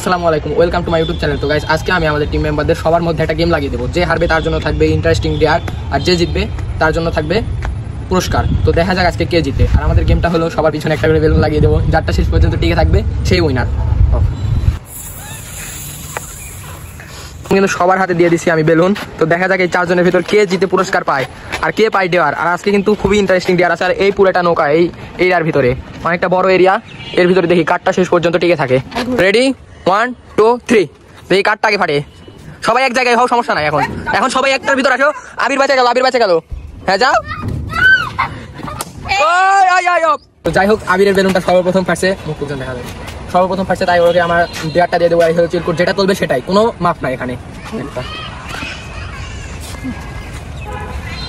আসসালামু আলাইকুম, welcome to my YouTube channel. তো গাইস, আজকে আমি আমাদের টিম মেম্বারদের সবার মধ্যে একটা গেম লাগিয়ে দেবো। যে হারবে তার জন্য থাকবে ইন্টারেস্টিং ডেয়ার, আর যে জিতবে তার জন্য থাকবে পুরস্কার। তো দেখা যাক আজকে কে জিতে। আর আমাদের গেমটা হলো সবার পিছনে একটা করে বেলুন লাগিয়ে দেবো, যারটা শেষ পর্যন্ত টিকে থাকবে সেই উইনার। কিন্তু সবার হাতে দিয়ে দিছি আমি বেলুন। তো দেখা যাক এই চারজনের ভিতর কে জিতে পুরস্কার পায় আর কে পায় ডেয়ার। আর আজকে কিন্তু খুবই ইন্টারেস্টিং ডেয়ার আছে। আর এই পুরোটা নৌকা এই এরিয়ার ভিতরে অনেকটা বড় এরিয়া, এর ভিতরে দেখি কাঠটা শেষ পর্যন্ত টিকে থাকে। রেডি, 1 2 3। দেখি কাঠটা আগে ফাটে। সবাই এক জায়গায় হও, সমস্যা নাই। এখন সবাই একটার ভিতর আসো। আবির বাঁচা গেল। হ্যাঁ যাও। তো যাই হোক, আবিরের বেলুনটা সর্বপ্রথম ফাটছে, মুখ পর্যন্ত দেখা যায় সর্বপ্রথম ফাটছে, তাই ওকে আমার ডেয়ারটা দিয়ে দেবো। চিরকুট যেটা তুলবে সেটাই, কোনো মাপ নাই এখানে।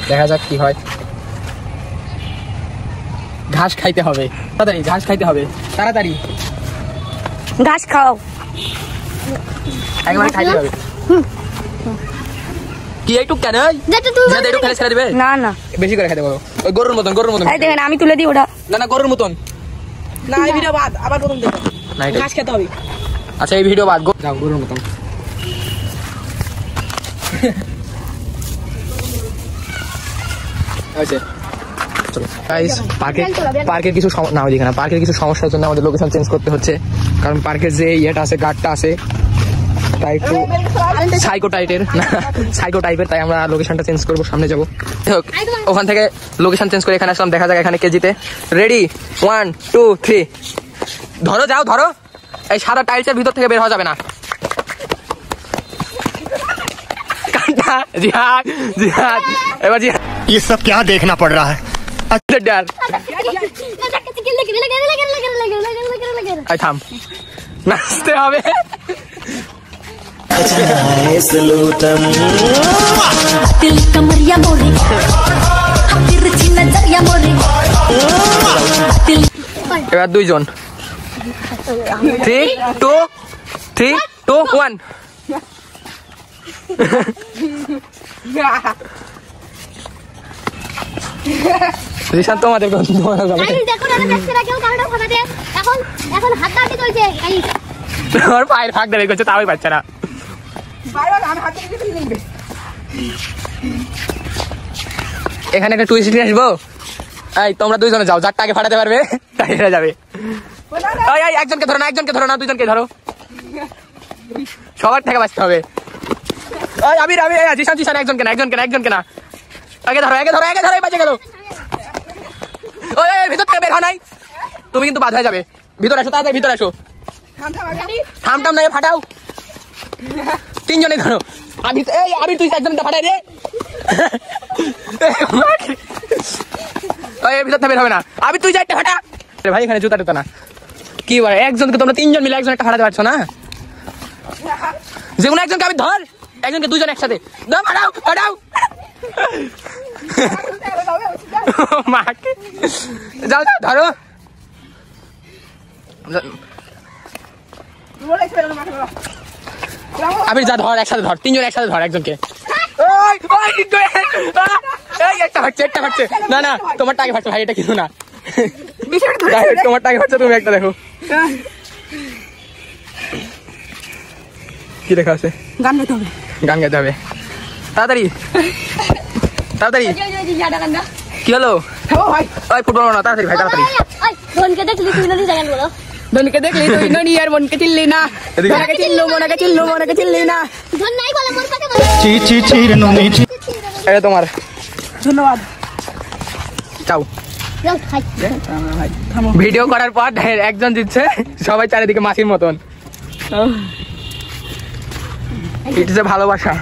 দেখা যাক কি হয়। ঘাস খাইতে হবে তাড়াতাড়ি, ঘাস খাইতে হবে তাড়াতাড়ি। ঘাস খাও, একবার খাইতে হবে। কি একটু কেন একটু খেলে ছেড়ে দিবে? না না, বেশি করে খেতে পারো। ওই গরুর মতন দেখেন আমি তুলে দিই ওটা। না গরুর মতন না, এই ভিডিও বাদ, আবার প্রথম থেকে ঘাস খেতে হবে। আচ্ছা, এই ভিডিও বাদ, যাও গরুর মতন। পার্কের কিছু না ওইদিকে না, পার্কের কিছু সমস্যার জন্য আমাদের লোকেশন চেঞ্জ করতে হচ্ছে। কারণ পার্কের যে ইয়েটা আছে, গার্ডটা আছে, তাই একটু সাইকো টাইপের, তাই আমরা লোকেশনটা চেঞ্জ করবো, সামনে যাবো। ওখান থেকে লোকেশন চেঞ্জ করে এখানে আসলাম। দেখা যাক এখানে কে জিতে। রেডি, 1 2 3। ধরো। এই সাদা টাইলসের ভিতর থেকে বের হওয়া যাবে না। জিহাদ এবার জিহাদ। ये सब क्या देखना पड़ रहा है? থাম, নাচতে হবে। এবার দুইজন। 3 2 1। রিশান তোমাদের এখন পায়ের ফাঁক দেবে করছে, তাও পাচ্ছে না। এখানে একটা টুইস্ট নিয়ে আসবো। এই তোমরা দুইজনে যাও, যারটা আগে ফাটাতে পারবে তাই হেরে যাবে। একজনকে ধরো না, দুইজনকে ধরো। সবার থেকে বাঁচতে হবে। আবির জিসান একজনকে না। আগে ধরো, বাঁচে গেল। ভিতর থেকে বের হয় নাই, তুমি কিন্তু বাধা হয়ে যাবে। ভিতরে আসো, তাড়াতাড়ি ভিতরে আসো। থাম নাই, ফাটাও। তিনজনে ধরো। আবির তুই একজনটা ফাটাই রে। ভিতর থেকে বের হবে না। আবির তুই চারটা ফাটা। ভাই এখানে জুতা টুতা না। কি বলে, একজনকে তোমরা তিনজন মিলে একজন একটা ফাটাতে পারছো না? যেগুলো একজনকে আমি ধর, একজনকে দুজন একসাথে ফাটাও। যাও ধরো। আবির যা ধর, একসাথে ধর, তিনজন একসাথে ধর একজনকে। একটা ফাটছে। না তোমার টাকে ফাটছে ভাই, এটা কিছু না। তোমার টাকে ফাটছে, তুমি একটা দেখো। কি দেখা আছে? গান গাইতে হবে তাড়াতাড়ি। কি হলো? ফুটবল না, তাড়াতাড়ি ভাই, তাড়াতাড়ি। ধনকে দেখলি তুই ননি আর মনকে চিল্লি না। মনকে চিল্লি না। ধন নাই বলে মোর কথা বলে। এটা তোমার। ধন্যবাদ। চাও ভিডিও করার পর একজন দিচ্ছে, সবাই চারিদিকে মাসির মতন। এটা ভালোবাসা।